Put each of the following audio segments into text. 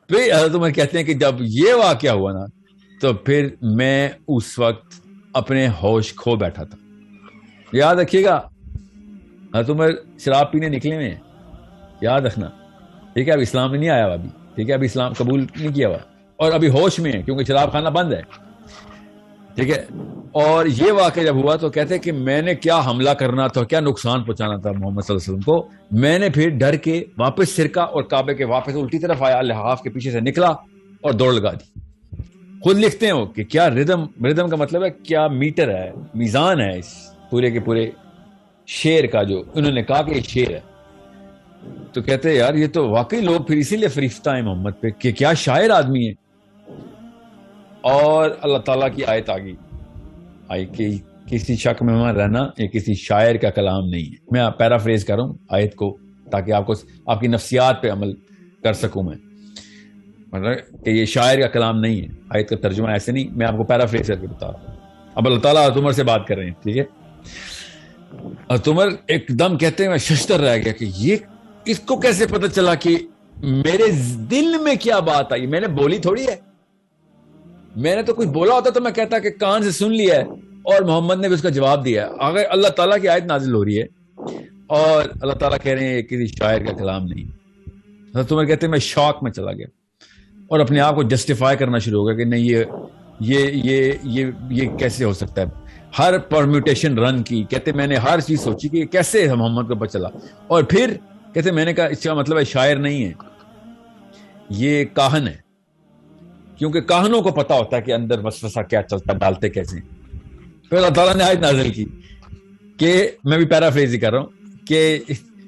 پھر حضرت عمر کہتے ہیں کہ جب یہ واقعہ ہوا نا تو پھر میں اس وقت اپنے ہوش کھو بیٹھا تھا. یاد رکھیے گا حضرت عمر شراب پینے نکلے ہوئے ہیں, یاد رکھنا, ٹھیک ہے. اب اسلام میں نہیں آیا ہوا ابھی, ٹھیک ہے, ابھی اسلام قبول نہیں کیا ہوا, اور ابھی ہوش میں ہے کیونکہ شراب کھانا بند ہے, ٹھیک ہے. اور یہ واقعہ جب ہوا تو کہتے ہیں کہ میں نے کیا حملہ کرنا تھا, کیا نقصان پہنچانا تھا محمد صلی اللہ علیہ وسلم کو. میں نے پھر ڈر کے واپس سرکا اور کعبے کے واپس الٹی طرف آیا, لحاف کے پیچھے سے نکلا اور دوڑ لگا دی. خود لکھتے ہیں وہ کہ کیا ردم کا مطلب ہے کیا میٹر ہے, میزان ہے اس پورے کے پورے شعر کا, جو انہوں نے کہا کہ یہ شعر ہے. تو کہتے ہیں یار یہ تو واقعی لوگ پھر اسی لیے فریفتہ ہیں محمد پہ کہ کیا شاعر آدمی ہے. اور اللہ تعالیٰ کی آیت آئی کہ کسی شک میں وہاں رہنا یہ کسی شاعر کا کلام نہیں ہے. میں پیرافریز کر رہا ہوں آیت کو تاکہ آپ کی نفسیات پہ عمل کر سکوں میں, مطلب کہ یہ شاعر کا کلام نہیں ہے. آیت کا ترجمہ ایسے نہیں, میں آپ کو پیرافریز کر کے بتا رہا ہوں. اب اللہ تعالیٰ حضرت عمر سے بات کر رہے ہیں, ٹھیک ہے. حضرت عمر ایک دم کہتے ہیں میں ششتر رہ گیا کہ یہ اس کو کیسے پتہ چلا کہ میرے دل میں کیا بات آئی. میں نے بولی تھوڑی ہے, میں نے تو کچھ بولا ہوتا تو میں کہتا کہ کان سے سن لیا ہے, اور محمد نے بھی اس کا جواب دیا ہے. اگر اللہ تعالیٰ کی آیت نازل ہو رہی ہے اور اللہ تعالیٰ کہہ رہے ہیں کسی شاعر کا کلام نہیں. حضرت عمر کہتے ہیں میں شوق میں چلا گیا اور اپنے آپ کو جسٹیفائی کرنا شروع ہو گیا کہ نہیں یہ کیسے ہو سکتا ہے. ہر پرمیوٹیشن رن کی, کہتے میں نے ہر چیز سوچی کہ کیسے محمد کو پتہ چلا. اور پھر کہتے میں نے کہا اس کا مطلب ہے شاعر نہیں ہے, یہ کاہن ہے, کیونکہ کاہنوں کو پتا ہوتا ہے کہ اندر وسوسہ کیا چلتا ہے, ڈالتے کیسے. پھر اللہ تعالیٰ نے آیت نازل کی کہ میں بھی پیرافریز ہی کر رہا ہوں کہ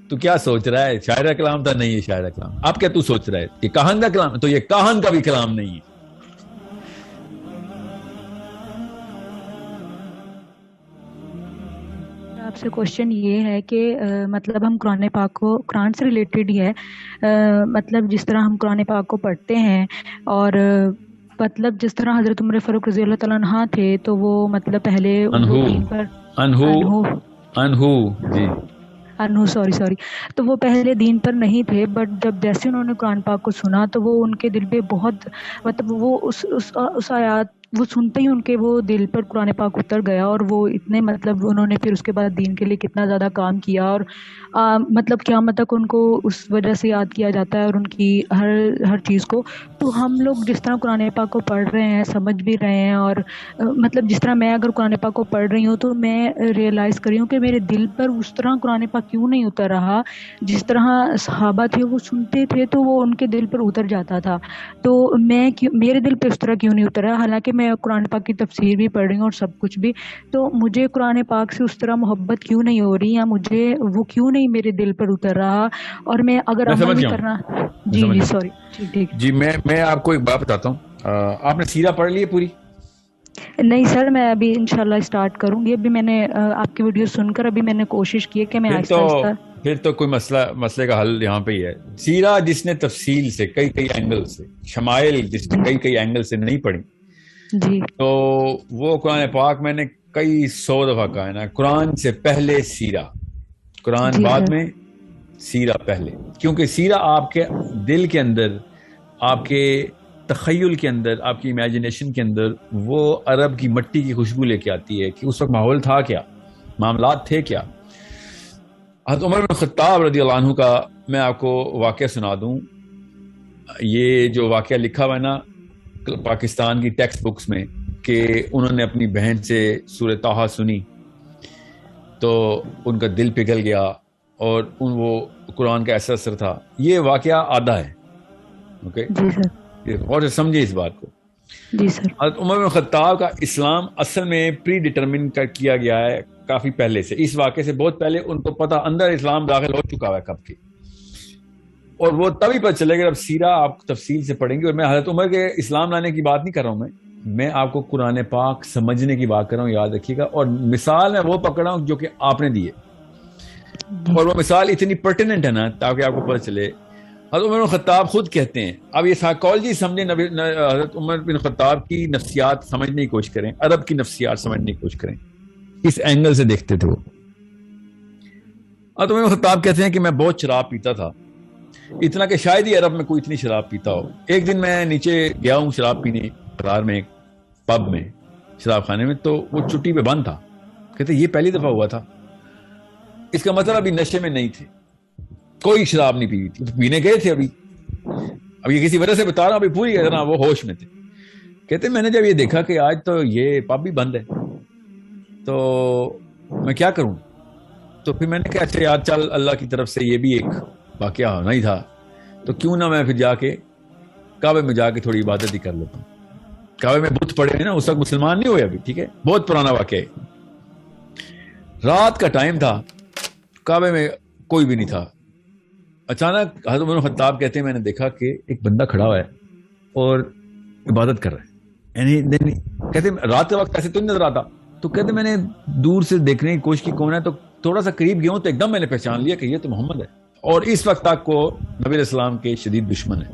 تو کیا سوچ رہا ہے شاعر کا کلام تھا, نہیں ہے شاعر کا کلام. اب کیا تو سوچ رہا ہے کہ کاہن کا کلام, تو یہ کاہن کا بھی کلام نہیں ہے. آپ سے کوشچن یہ ہے کہ مطلب ہم قرآن پاک کو قرآن سے ریلیٹڈ ہی ہے, مطلب جس طرح ہم قرآن پاک کو پڑھتے ہیں اور مطلب جس طرح حضرت عمر فاروق رضی اللہ تعالیٰ عنہ تھے تو وہ مطلب پہلے دین پر انہو سوری تو وہ پہلے دین پر نہیں تھے, بٹ جب جیسے انہوں نے قرآن پاک کو سنا تو وہ ان کے دل پہ بہت مطلب وہ اس آیات وہ سنتے ہی ان کے وہ دل پر قرآن پاک اتر گیا, اور وہ اتنے مطلب انہوں نے پھر اس کے بعد دین کے لیے کتنا زیادہ کام کیا, اور مطلب قیامت تک ان کو اس وجہ سے یاد کیا جاتا ہے اور ان کی ہر چیز کو. تو ہم لوگ جس طرح قرآن پاک کو پڑھ رہے ہیں, سمجھ بھی رہے ہیں, اور مطلب جس طرح میں اگر قرآن پاک کو پڑھ رہی ہوں تو میں ریئلائز کر رہی ہوں کہ میرے دل پر اس طرح قرآن پاک کیوں نہیں اتر رہا. جس طرح صحابہ تھے وہ سنتے تھے تو وہ ان کے دل پر اتر جاتا تھا, تو میرے دل پہ اس طرح کیوں نہیں اترا. حالانکہ میں قرآن پاک کی تفسیر بھی پڑھ رہی ہوں اور سب کچھ بھی, تو مجھے قرآن پاک سے اس طرح محبت کیوں نہیں ہو رہی, یا مجھے وہ کیوں نہیں میرے دل پر اتر رہا. اور میں اگر عمل بھی کرنا جی سوری ٹھیک جی میں آپ کو ایک بات بتاتا ہوں. آپ نے سیرہ پڑھ لی ہے پوری؟ نہیں سر, میں ابھی انشاءاللہ اسٹارٹ کروں گی. ابھی میں نے آپ کی ویڈیو سن کر ابھی میں نے کوشش کی ہے کہ میں آہستہ آہستہ. پھر تو کوئی مسئلے کا حل یہاں پہ ہی ہے. سیرہ جس نے تفصیل سے کئی اینگل سے, شمائل جس نے کئی اینگل سے نہیں پڑھی جی, تو وہ قرآن پاک میں نے کئی 100 دفعہ کہا ہے نا, قرآن سے پہلے سیرہ, قرآن بعد میں سیرہ پہلے. کیونکہ سیرہ آپ کے دل کے اندر, آپ کے تخیل کے اندر, آپ کی امیجنیشن کے اندر وہ عرب کی مٹی کی خوشبو لے کے آتی ہے کہ اس وقت ماحول تھا کیا, معاملات تھے کیا. حضرت عمر بن خطاب رضی اللہ عنہ کا میں آپ کو واقعہ سنا دوں. یہ جو واقعہ لکھا ہوا ہے نا پاکستان کی ٹیکسٹ بکس میں کہ انہوں نے اپنی بہن سے سورہ طٰہٰ سنی تو ان کا دل پگھل گیا اور وہ قرآن کا ایسا اثر تھا. یہ واقعہ آدھا ہے, اوکے جی سر, اور سمجھے اس بات کو. جی سر. حضرت عمر بن خطاب کا اسلام اصل میں پری ڈٹرمن کیا گیا ہے کافی پہلے سے. اس واقعے سے بہت پہلے ان کو پتہ اندر اسلام داخل ہو چکا ہے کب کی, اور وہ تبھی پتہ چلے گا جب سیرہ آپ تفصیل سے پڑھیں گے. اور میں حضرت عمر کے اسلام لانے کی بات نہیں کر رہا ہوں, میں آپ کو قرآن پاک سمجھنے کی بات کر رہا ہوں, یاد رکھیے گا. اور مثال میں وہ پکڑا ہوں جو کہ آپ نے دی ہے, اور وہ مثال اتنی پرٹیننٹ ہے نا تاکہ آپ کو پتہ چلے. حضرت عمر بن خطاب خود کہتے ہیں, اب یہ سائیکالوجی سمجھیں, حضرت عمر بن خطاب کی نفسیات سمجھنے کی کوشش کریں, عرب کی نفسیات سمجھنے کی کوشش کریں, اس اینگل سے دیکھتے تھے وہ. حضرت عمر بن خطاب کہتے ہیں کہ میں بہت شراب پیتا تھا اتنا کہ شاید ہی عرب میں کوئی اتنی شراب پیتا ہو. ایک دن میں نیچے گیا ہوں شراب پینے بازار میں، ایک پب میں، شراب خانے میں، تو وہ چھٹی پہ بند تھا. کہتے یہ پہلی دفعہ ہوا تھا. اس کا مطلب ابھی نشے میں نہیں تھے، کوئی شراب نہیں پی تھی، پینے گئے تھے. اب یہ کسی وجہ سے بتا رہا ہوں، ابھی پوری طرح وہ ہوش میں تھے. کہتے میں نے جب یہ دیکھا کہ آج تو یہ پب بھی بند ہے تو میں کیا کروں. تو پھر میں نے کہا اچھا یار چل، اللہ کی طرف سے یہ بھی ایک واقعہ ہونا ہی تھا، تو کیوں نہ میں پھر جا کے کعبے میں جا کے تھوڑی عبادت ہی کر لیتا ہوں. کعبے میں بت پڑے ہیں نا، اس وقت مسلمان نہیں ہوئے ابھی، ٹھیک ہے، بہت پرانا واقعہ ہے. رات کا ٹائم تھا، کعبے میں کوئی بھی نہیں تھا. اچانک حضرت عمر بن خطاب کہتے ہیں میں نے دیکھا کہ ایک بندہ کھڑا ہوا ہے اور عبادت کر رہا ہے. یعنی کہتے رات کے وقت ایسے تو نہیں نظر آتا. تو کہتے میں نے دور سے دیکھنے کی کوشش کی کون ہے، تو تھوڑا سا قریب گیا ہوں تو ایک دم میں نے پہچان لیا کہ یہ تو محمد ہے، اور اس وقت تک کو نبی علیہ السلام کے شدید دشمن ہے.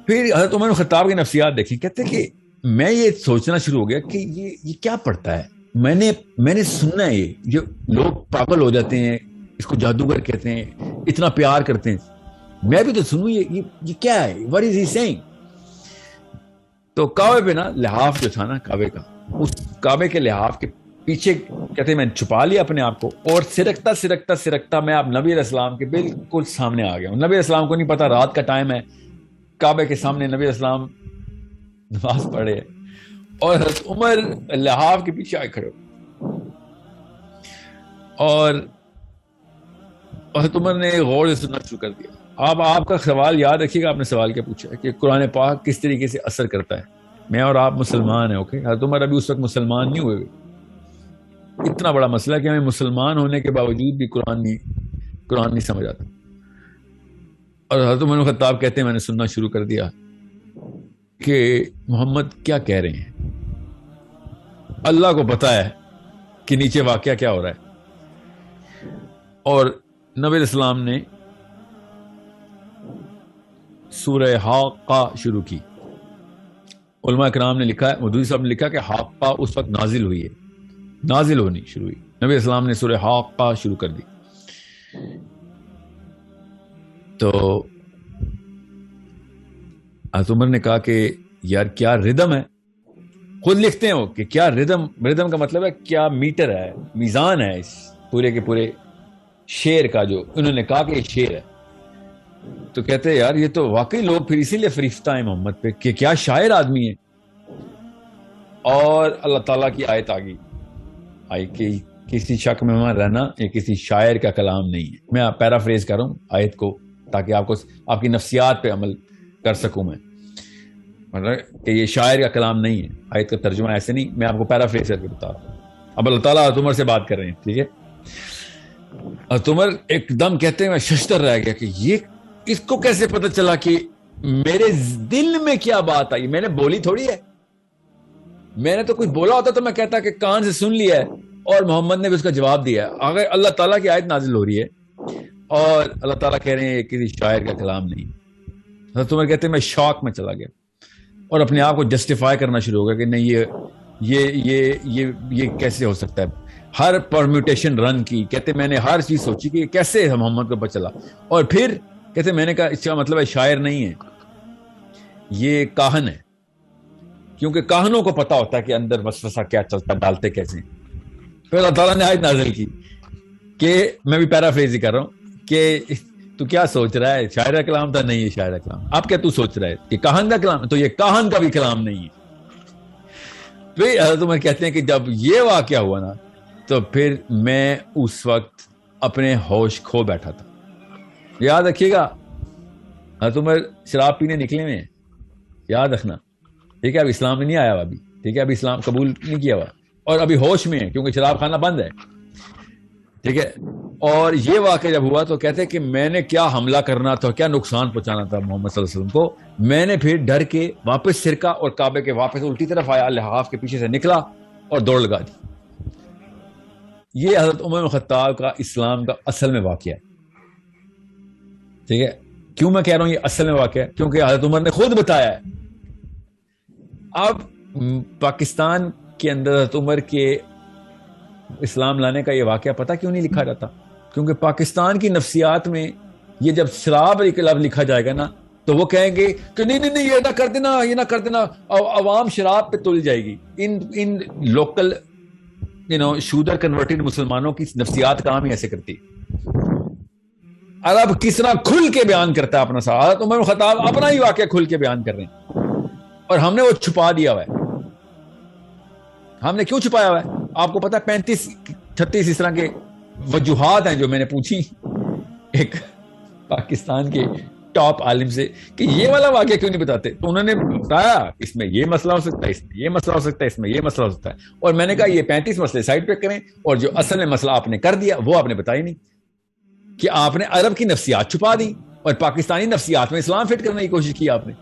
پھر حضرت عمر بن خطاب کی نفسیات دیکھی. کہتے کہ میں یہ سوچنا شروع ہو گیا کہ یہ کیا پڑھتا ہے. میں نے سننا ہے یہ لوگ پاگل ہو جاتے ہیں، اس کو جادوگر کہتے ہیں، اتنا پیار کرتے ہیں، میں بھی تو سنوں یہ کیا ہے، what is he saying. تو کعبے پہ نا لحاف جو تھا نا کعبے کا، اس کعبے کے لحاف کے پیچھے کہتے میں چھپا لیا اپنے آپ کو، اور سرکتا میں آپ نبی علیہ السلام کے بالکل سامنے آ گیا ہوں. نبی علیہ السلام کو نہیں پتا رات کا ٹائم ہے، کعبے کے سامنے نبی علیہ السلام نماز پڑھے اور حضرت عمر لحاف کے پیچھے آئے کھڑے ہو. اور حضرت عمر نے غور سے سننا شروع کر دیا. آپ کا سوال یاد رکھیے گا، آپ نے سوال کیا پوچھا کہ قرآن پاک کس طریقے سے اثر کرتا ہے. میں اور آپ مسلمان ہیں، اوکے. حضرت عمر ابھی اس وقت مسلمان نہیں ہوئے. اتنا بڑا مسئلہ کہ ہمیں مسلمان ہونے کے باوجود بھی قرآن نہیں سمجھ آتا. اور حضرت عمر بن خطاب کہتے ہیں میں نے سننا شروع کر دیا کہ محمد کیا کہہ رہے ہیں. اللہ کو پتا ہے کہ نیچے واقعہ کیا ہو رہا ہے. اور نبی علیہ السلام نے سورہ حاقہ شروع کی. علماء کرام نے لکھا ہے، مودودی صاحب نے لکھا کہ حاقہ اس وقت نازل ہوئی ہے، نازل ہونی شروع ہوئی. نبی علیہ السلام نے سورہ حاقہ شروع کر دی. تو حضرت عمر نے کہا کہ یار کیا ردم ہے. خود لکھتے ہیں کہ کیا ردم کا مطلب ہے کیا میٹر ہے، میزان ہے اس پورے کے پورے شعر کا، جو انہوں نے کہا کہ یہ شعر ہے. تو کہتے ہیں یار یہ تو واقعی لوگ پھر اسی لیے فریفتہ ہیں محمد پہ کہ کیا شاعر آدمی ہے. اور اللہ تعالیٰ کی آیت آئی کہ کسی شک میں مت رہنا، یہ کسی شاعر کا کلام نہیں ہے. میں پیرافریز کر رہا ہوں آیت کو تاکہ آپ کی نفسیات پہ عمل کر سکوں. میں مطلب کہ یہ شاعر کا کلام نہیں ہے، آیت کا ترجمہ ایسے نہیں، میں آپ کو پیرافریز کر کے بتا رہا ہوں. اب اللہ تعالیٰ حضرت عمر سے بات کر رہے ہیں، ٹھیک ہے. حضرت عمر ایک دم کہتے ہیں میں ششدر رہ گیا کہ یہ اس کو کیسے پتہ چلا کہ میرے دل میں کیا بات آئی. میں نے بولی تھوڑی ہے، میں نے تو کچھ بولا ہوتا تو میں کہتا کہ کان سے سن لیا ہے اور محمد نے بھی اس کا جواب دیا ہے. اگر اللہ تعالیٰ کی آیت نازل ہو رہی ہے اور اللہ تعالیٰ کہہ رہے ہیں یہ کسی شاعر کا کلام نہیں. حضرت عمر کہتے ہیں میں شوق میں چلا گیا اور اپنے آپ کو جسٹیفائی کرنا شروع ہو گیا کہ نہیں یہ کیسے ہو سکتا ہے. ہر پرمیوٹیشن رن کی. کہتے میں نے ہر چیز سوچی کہ یہ کیسے محمد کو پتہ چلا. اور پھر کہتے میں نے کہا اس کا مطلب ہے شاعر نہیں ہے، یہ کاہن ہے، کیونکہ کاہنوں کو پتا ہوتا ہے کہ اندر وسوسہ کیا چلتا، ڈالتے کیسے. پھر اللہ تعالیٰ نے آیت نازل کی کہ میں بھی پیرافریز ہی کر رہا ہوں کہ تو کیا سوچ رہا ہے، شاعر کا کلام تھا؟ نہیں یہ شاعر کا کلام. اب کیا تو سوچ رہا ہے کہ کاہن کا کلام؟ تو یہ کاہن کا بھی کلام نہیں ہے. پھر حضرت عمر کہتے ہیں کہ جب یہ واقعہ ہوا نا تو پھر میں اس وقت اپنے ہوش کھو بیٹھا تھا. یاد رکھیے گا حضرت عمر شراب پینے نکلے ہوئے ہیں، یاد رکھنا، ٹھیک ہے. اب اسلام میں نہیں آیا ہوا ابھی، ٹھیک ہے، ابھی اسلام قبول نہیں کیا ہوا اور ابھی ہوش میں ہے کیونکہ شراب خانہ بند ہے، ٹھیک ہے. اور یہ واقعہ جب ہوا تو کہتے ہیں کہ میں نے کیا حملہ کرنا تھا، کیا نقصان پہنچانا تھا محمد صلی اللہ علیہ وسلم کو. میں نے پھر ڈر کے واپس سرکا اور کعبے کے واپس الٹی طرف آیا، لحاف کے پیچھے سے نکلا اور دوڑ لگا دی. یہ حضرت عمر بن خطاب کا اسلام کا اصل میں واقعہ ہے، ٹھیک ہے. کیوں میں کہہ رہا ہوں یہ اصل میں واقعہ ہے؟ کیونکہ حضرت عمر نے خود بتایا ہے. اب پاکستان کے اندر حضرت عمر کے اسلام لانے کا یہ واقعہ پتہ کیوں نہیں لکھا جاتا؟ کیونکہ پاکستان کی نفسیات میں یہ جب شراب کے لفظ لکھا جائے گا نا تو وہ کہیں گے کہ نہیں یہ نہ کر دینا، یہ نہ کر دینا، عوام شراب پہ تل جائے گی. ان لوکل شودر کنورٹڈ مسلمانوں کی نفسیات کام ہی ایسے کرتی. عرب کس طرح کھل کے بیان کرتا ہے اپنا ساتھ، عمر خطاب اپنا ہی واقعہ کھل کے بیان کر رہے ہیں، اور ہم نے وہ چھپا دیا ہوا ہے. ہم نے کیوں چھپایا ہوا ہے؟ آپ کو پتا 35-36 اس طرح کے وجوہات ہیں جو میں نے پوچھی ایک پاکستان کے ٹاپ عالم سے کہ یہ والا واقعہ کیوں نہیں بتاتے. تو انہوں نے بتایا اس میں یہ مسئلہ ہو سکتا ہے، اس میں یہ مسئلہ ہو سکتا ہے، اس میں یہ مسئلہ ہو سکتا ہے. اور میں نے کہا یہ 35 مسئلے سائڈ پہ کریں، اور جو اصل میں مسئلہ آپ نے کر دیا وہ آپ نے بتائی نہیں، کہ آپ نے عرب کی نفسیات چھپا دی اور پاکستانی نفسیات میں اسلام فٹ کرنے کی کوشش کی آپ نے.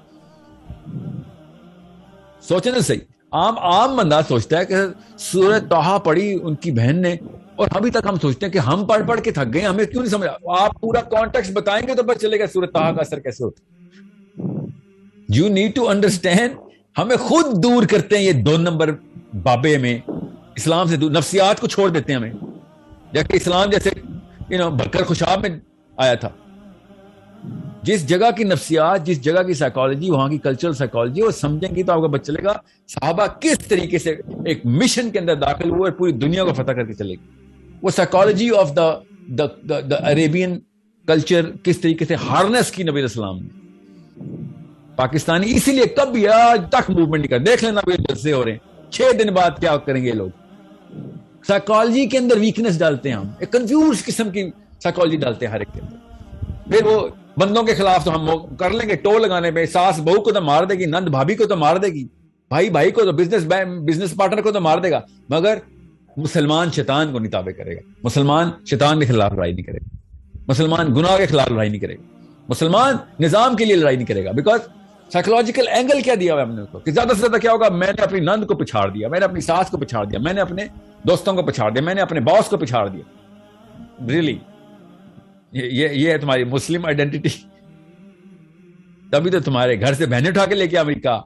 سوچیں نا صحیح. عام بندہ سوچتا ہے کہ سورۃ طٰہٰ پڑھی ان کی بہن نے، اور ابھی تک ہم سوچتے ہیں کہ ہم پڑھ کے تھک گئے، ہمیں کیوں نہیں سمجھا. آپ پورا کانٹیکسٹ بتائیں گے تو پتہ چلے گا سورۃ طٰہٰ کا اثر کیسے ہوتا. You need to understand. ہمیں خود دور کرتے ہیں یہ 2 نمبر بابے میں اسلام سے دور، نفسیات کو چھوڑ دیتے ہیں ہمیں. جبکہ اسلام جیسے بکر خوشاب میں آیا تھا. جس جگہ کی نفسیات، جس جگہ کی سائیکالوجی، وہاں کی کلچرل سائیکالوجی وہ سمجھیں گی تو آپ کو پتہ چلے گا صحابہ کس طریقے سے ایک مشن کے اندر داخل ہوئے اور پوری دنیا کو فتح کر کے چلے گی. وہ psychology of the Arabian culture کس طریقے سے ہارنس کی نبی السلام نے. پاکستانی اسی لیے کبھی آج تک موومنٹ نہیں کر. دیکھ لینا بھی جلسے ہو رہے ہیں، 6 دن بعد کیا کریں گے لوگ. سائیکالوجی کے اندر ویکنس ڈالتے ہیں ہم، ایک کنفیوز قسم کی سائیکالوجی ڈالتے ہیں ہر ایک کے اندر. پھر وہ بندوں کے خلاف تو ہم کر لیں گے ٹو لگانے پہ. ساس بہو کو تو مار دے گی، نند بھابھی کو تو مار دے گی، بھائی کو تو بزنس پارٹنر کو تو مار دے گا، مگر مسلمان شیطان کو نہیں تابع کرے گا. مسلمان شیطان کے خلاف لڑائی نہیں کرے گا، مسلمان گناہ کے خلاف لڑائی نہیں کرے گا، مسلمان نظام کے لیے لڑائی نہیں کرے گا. بیکاز سائیکولوجیکل اینگل کیا دیا ہوا ہم نے اس کو کہ زیادہ سے زیادہ کیا ہوگا، میں نے اپنی نند کو پچھاڑ دیا، میں نے اپنی ساس کو پچھاڑ دیا، میں نے اپنے دوستوں کو پچھاڑ دیا، میں نے اپنے باس کو پچھاڑ دیا. ریلی یہ ہے تمہاری مسلم آئیڈینٹی؟ تبھی تو تمہارے گھر سے بہنیں اٹھا کے لے کے امریکہ،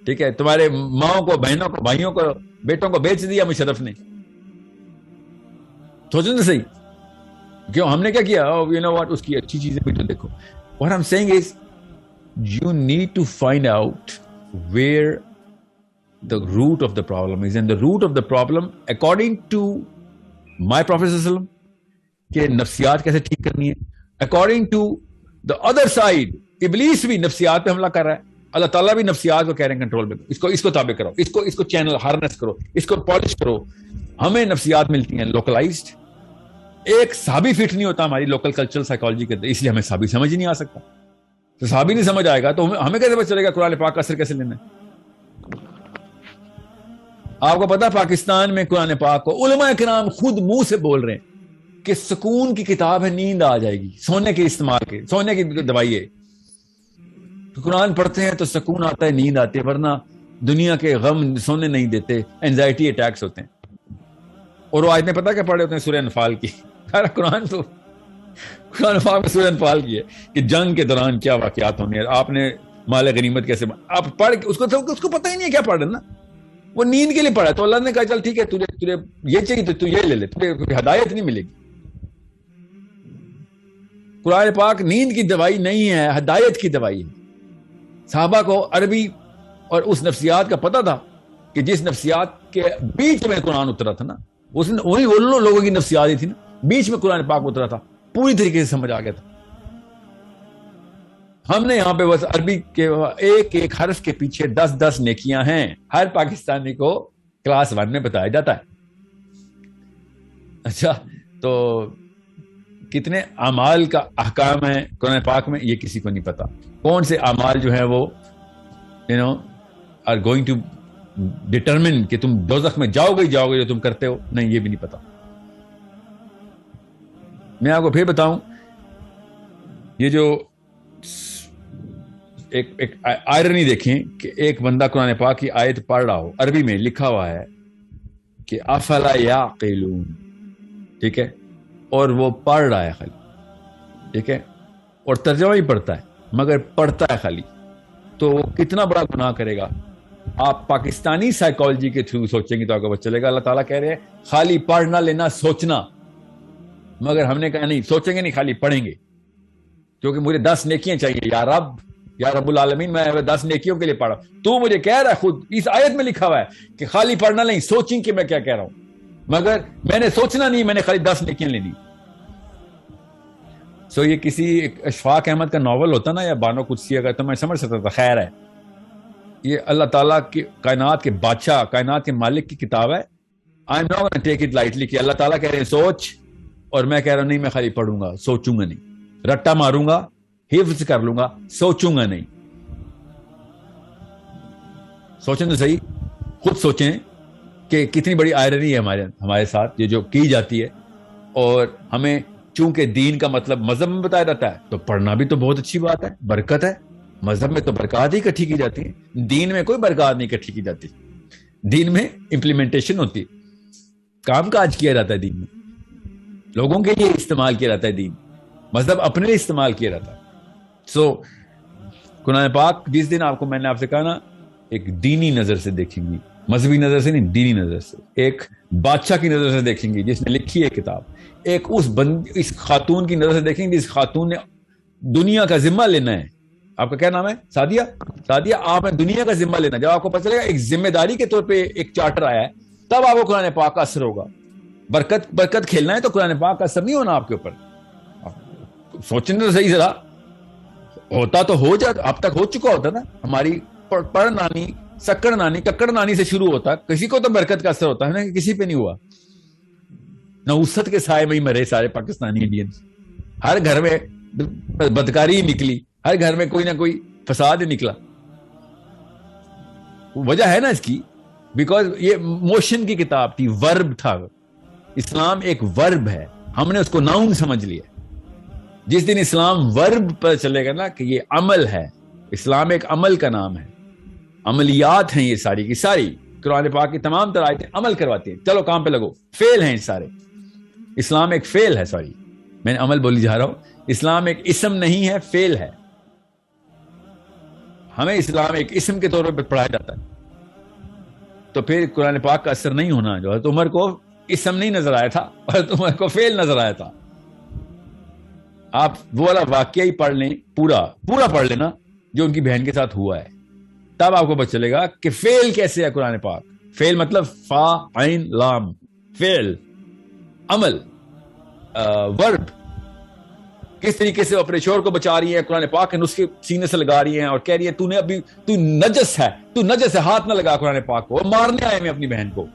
ٹھیک ہے، تمہارے ماؤں کو، بہنوں کو، بھائیوں کو، بیٹوں کو بیچ دیا مشرف نے. سوچو نا صحیح، کیوں ہم نے کیا کیا؟ یو نو واٹ، اس کی اچھی چیزیں بھی تو دیکھو. What I'm saying is you need to find out where the root of the problem is, and the root of the problem according to my Prophet sallallahu alaihi wasallam کہ نفسیات کیسے ٹھیک کرنی ہے. According to the other side ابلیس بھی نفسیات پہ حملہ کر رہا ہے، اللہ تعالیٰ بھی نفسیات کو کہہ رہے ہیں کنٹرول میں، اس کو تابع کرو، اس کو چینل ہارنس کرو، اس کو پالش کرو. ہمیں نفسیات ملتی ہیں لوکلائزڈ. ایک صحابی فٹ نہیں ہوتا ہماری لوکل کلچرل سائیکالوجی کے، اس لیے ہمیں صحابی سمجھ ہی نہیں آ سکتا. تو صحابی نہیں سمجھ آئے گا تو ہمیں کیسے پتہ چلے گا قرآن پاک کا اثر کیسے لینا ہے. آپ کو پتا پاکستان میں قرآن پاک کو علماء کرام خود منہ سے بول رہے ہیں کہ سکون کی کتاب ہے، نیند آ جائے گی، سونے کے استعمال کے، سونے کی دوائی ہے. تو قرآن پڑھتے ہیں تو سکون آتا ہے، نیند آتی ہے، ورنہ دنیا کے غم سونے نہیں دیتے، اینزائٹی اٹیکس ہوتے ہیں. اور وہ آیتیں پتہ کیا پڑھے ہوتے ہیں؟ سورہ انفال کی. قرآن پاک میں سورہ انفال کی ہے کہ جنگ کے دوران کیا واقعات ہونے ہیں، آپ نے مال غنیمت کیسے، آپ پڑھ کے اس کو پتہ ہی نہیں ہے کیا پڑھ رہے نا. وہ نیند کے لیے پڑھا تو اللہ نے کہا چل ٹھیک ہے، تجھے یہ چاہیے تو تو یہ لے لے، تجھے ہدایت نہیں ملے گی. قرآن پاک نیند کی دوائی نہیں ہے، ہدایت کی دوائی ہے. صحابہ کو عربی اور اس نفسیات کا پتہ تھا کہ جس نفسیات کے بیچ میں قرآن اترا تھا نا، وہی ان لوگوں کی نفسیات ہی تھی نا، بیچ میں قرآن پاک اترا تھا، پوری طریقے سے سمجھ آ گیا تھا. ہم نے یہاں پہ بس عربی کے ایک حرف کے پیچھے 10 نیکیاں ہیں، ہر پاکستانی کو کلاس 1 میں بتایا جاتا ہے. اچھا، تو کتنے اعمال کا احکام ہے قرآن پاک میں یہ کسی کو نہیں پتا. کون سے اعمال جو ہے وہ are going to determine کہ تم دوزخ میں جاؤ گے جو تم کرتے ہو، نہیں، یہ بھی نہیں پتا. میں آپ کو پھر بتاؤں، یہ جو ایک آئرنی دیکھیں کہ ایک بندہ قرآن پاک کی آیت پڑھ رہا ہو، عربی میں لکھا ہوا ہے کہ افلا یعقلون، ٹھیک ہے، اور وہ پڑھ رہا ہے خالی، ٹھیک ہے، اور ترجمہ ہی پڑھتا ہے مگر پڑھتا ہے خالی، تو وہ کتنا بڑا گناہ کرے گا. آپ پاکستانی سائیکالوجی کے تھرو سوچیں گے تو آپ کو پتہ چلے گا. اللہ تعالیٰ کہہ رہے ہیں خالی پڑھنا لینا سوچنا، مگر ہم نے کہا نہیں, سوچیں گے نہیں, خالی پڑھیں گے, کیونکہ مجھے 10 نیکیاں چاہیے. یا رب العالمین, میں 10 نیکیوں کے لیے پڑھا. تو مجھے کہہ رہا ہے, خود اس آیت میں لکھا ہوا ہے کہ خالی پڑھنا نہیں, سوچیں کہ میں کیا کہہ رہا ہوں. مگر میں نے سوچنا نہیں, میں نے خالی 10 نیکیاں لینی. یہ کسی اشفاق احمد کا ناول ہوتا نا, یا بانو قدسیہ کا, تو میں سمجھ سکتا تھا. خیر ہے, یہ اللہ تعالیٰ کی کائنات کے بادشاہ, کائنات کے مالک کی کتاب ہے. I am not gonna take it lightly کہ اللہ تعالیٰ کہہ رہے ہیں سوچ, اور میں کہہ رہا ہوں نہیں, میں خالی پڑھوں گا, سوچوں گا نہیں, رٹا ماروں گا, حفظ کر لوں گا, سوچوں گا نہیں. سوچیں تو صحیح, خود سوچیں کہ کتنی بڑی آئرنی ہے ہمارے ساتھ یہ جو کی جاتی ہے. اور ہمیں چونکہ دین کا مطلب مذہب میں بتایا جاتا ہے, تو پڑھنا بھی تو بہت اچھی بات ہے, برکت ہے. مذہب میں تو برکات ہی اکٹھی کی جاتی ہیں, دین میں کوئی برکات نہیں اکٹھی کی جاتی. دین میں امپلیمنٹیشن ہوتی ہے, کام کاج کیا جاتا ہے دین میں, لوگوں کے لیے استعمال کیا جاتا ہے دین. مذہب اپنے لیے استعمال کیا جاتا ہے. قرآن پاک جس دن آپ کو میں نے آپ سے کہا نا, ایک دینی نظر سے دیکھیں گی, مذہبی نظر سے نہیں, دینی نظر سے, ایک بادشاہ کی نظر سے دیکھیں گی جس نے لکھی ہے کتاب. ایک اس خاتون کی نظر سے دیکھیں گے جس خاتون نے دنیا کا ذمہ لینا ہے. آپ کا کیا نام ہے؟ سعدیہ, آپ نے دنیا کا ذمہ لینا. جب آپ کو پتہ چلے گا ایک ذمہ داری کے طور پہ ایک چارٹر آیا ہے, تب آپ کو قرآن پاک کا اثر ہوگا. برکت کھیلنا ہے تو قرآن پاک کا اثر نہیں ہونا آپ کے اوپر. سوچنے تو صحیح, ذرا ہوتا تو ہو جاتا, اب تک ہو چکا ہوتا نا. ہماری پڑھ نانی, سکڑ نانی, ککڑ نانی سے شروع ہوتا. کسی کو تو برکت کا اثر ہوتا ہے نا, کہ کسی پہ نہیں ہوا. نوست کے سائے میں ہی مرے سارے پاکستانی انڈینز. ہر گھر میں بدکاری نکلی, ہر گھر میں کوئی نہ کوئی فساد نکلا. وجہ ہے نا اس کی, بیکاز یہ موشن کی کتاب تھی, ورب تھا. اسلام ایک ورب ہے, ہم نے اس کو ناؤن سمجھ لیا. جس دن اسلام ورب پر چلے گا نا کہ یہ عمل ہے, اسلام ایک عمل کا نام ہے, عملیات ہیں یہ ساری کی ساری. قرآن پاک کی تمام تر آیتیں عمل کرواتی ہیں. چلو کام پہ لگو, فعل ہیں سارے. اسلام ایک فعل ہے, سوری میں نے عمل بولی جا رہا ہوں. اسلام ایک اسم نہیں ہے, فعل ہے. ہمیں اسلام ایک اسم کے طور پر پڑھایا جاتا ہے. تو پھر قرآن پاک کا اثر نہیں ہونا. جو حضرت عمر کو اسم نہیں نظر آیا تھا, حضرت عمر کو فعل نظر آیا تھا. آپ وہ والا واقعہ ہی پڑھ لیں, پورا پڑھ لینا جو ان کی بہن کے ساتھ ہوا ہے, تب آپ کو پتہ چلے گا کہ فعل کیسے ہے قرآن پاک. فعل مطلب فا عین لام, فعل, عمل, ورب. کس طریقے سے اپنے شوہر کو بچا رہی ہے, قرآن پاک کے نسخے سینے سے لگا رہی ہیں اور کہہ رہی ہے تو نجس ہے, ہاتھ نہ لگا قرآن پاک کو, اور مارنے آئے میں اپنی بہن کو.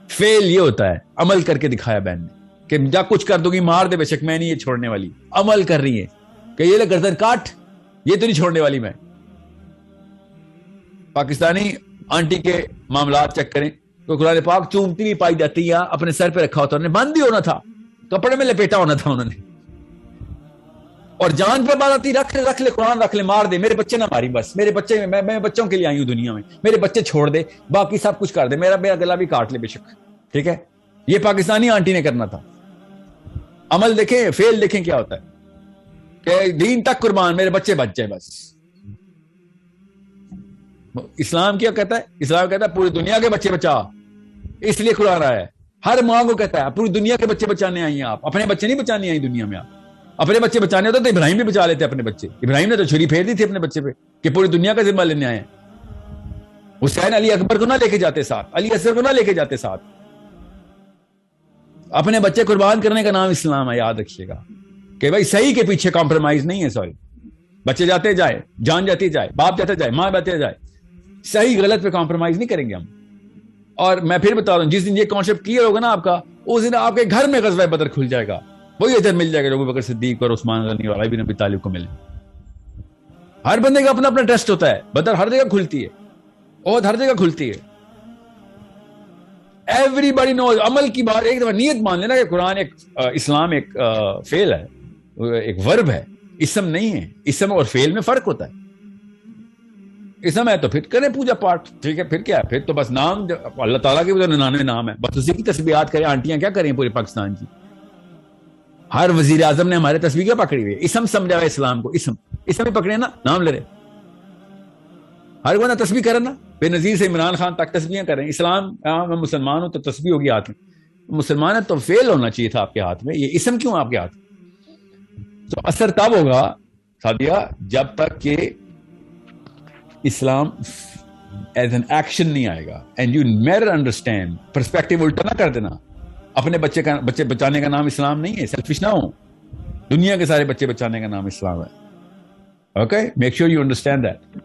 فعل یہ ہوتا ہے, عمل کر کے دکھایا بہن نے کہ جا کچھ کر دو گی, مار دے بے شک, میں نہیں یہ چھوڑنے والی. عمل کر رہی ہے کہ یہ لے گردن کاٹ, یہ تو نہیں چھوڑنے والی میں. پاکستانی آنٹی کے معاملات چیک کریں تو قرآن پاک چومتی بھی پائی جاتی ہے, اپنے سر پہ رکھا ہوتا, انہیں بند بھی ہونا تھا, کپڑے میں لپیٹا ہونا تھا انہوں نے, اور جان پہ بات آتی, رکھ لے قرآن رکھ لے, مار دے, میرے بچے نہ ماری, بس میرے بچے, میں بچوں کے لیے آئی ہوں دنیا میں, میرے بچے چھوڑ دے, باقی سب کچھ کر دے, میرا گلا بھی کاٹ لے بے شک. ٹھیک ہے, یہ پاکستانی آنٹی نے کرنا تھا. عمل دیکھیں, فعل دیکھیں کیا ہوتا ہے کہ دین تک قربان, میرے بچے بچ جائے بس. اسلام کیا کہتا ہے؟ اسلام کہتا ہے پوری دنیا کے بچے بچا, اس لیے قرآن آیا ہے. ہر ماں کو کہتا ہے پوری دنیا کے بچے بچانے آئی ہیں آپ, اپنے بچے نہیں بچانے آئی دنیا میں. آپ اپنے بچے بچانے ہوتے تو ابراہیم بھی بچا لیتے اپنے بچے. ابراہیم نے تو چھری پھیر دی تھی اپنے بچے پہ کہ پوری دنیا کا ذمہ لینے آئے ہیں. حسین علی اکبر کو نہ لے کے جاتے ساتھ, علی اصغر کو نہ لے کے جاتے ساتھ. اپنے بچے قربان کرنے کا نام اسلام ہے, یاد رکھیے گا کہ بھائی صحیح کے پیچھے کمپرومائز نہیں ہے. سوری, بچے جاتے جائے, جان جاتی جائے, باپ جاتے جائے, ماں جاتے جائے, صحیح غلط پہ کمپرومائز نہیں کریں گے ہم. اور میں پھر بتا دوں, جس دن یہ کانسیپٹ کلیئر ہوگا نا آپ کا, اس دن آپ کے گھر میں غزوہ بدر کھل جائے گا. وہی اجر مل جائے گا جو ابو بکر صدیق اور عثمان غنی اور علی بن ابی طالب کو ملے. ہر بندے کا اپنا اپنا ٹیسٹ ہوتا ہے. بدر ہر جگہ کھلتی ہے, اور ہر جگہ کھلتی ہے. ایوری باڈی نوز. عمل کی بات ایک دفعہ نیت مان لینا کہ قرآن ایک اسلام ایک فعل ہے, ایک ورب ہے, اسم نہیں ہے. اسم اور فعل میں فرق ہوتا ہے. اسم ہے تو پھر کریں پوجا پاٹ, ٹھیک ہے, پھر کیا ہے, پھر تو بس نام اللہ تعالیٰ کے 99 نام ہے, بس اسی کی تسبیحات کریں. آنٹیاں کیا کریں پورے پاکستان کی, ہر وزیر اعظم نے ہمارے تسبیح پکڑی ہوئی ہے. اسم سمجھا ہوا اسلام کو, اسم ہی پکڑے نا, نام لے رہے. ہر کوئی نہ تسبیح کرے نا, بے نظیر سے عمران خان تک تسبیحیں کریں. اسلام, میں مسلمان ہوں تو تسبیح ہوگی ہاتھ میں. مسلمان ہے تو فیل ہونا چاہیے تھا آپ کے ہاتھ میں, یہ اسم کیوں آپ کے ہاتھ؟ تو اثر تب ہوگا سعدیہ جب تک کہ اسلام ایز این ایکشن نہیں آئے گا. And you never understand, perspective الٹا نہ کر دینا. اپنے بچے بچانے کا نام اسلام نہیں ہے, سیلفش نہ ہو. دنیا کے سارے بچے بچانے کا نام اسلام ہے. Okay, make sure you understand that.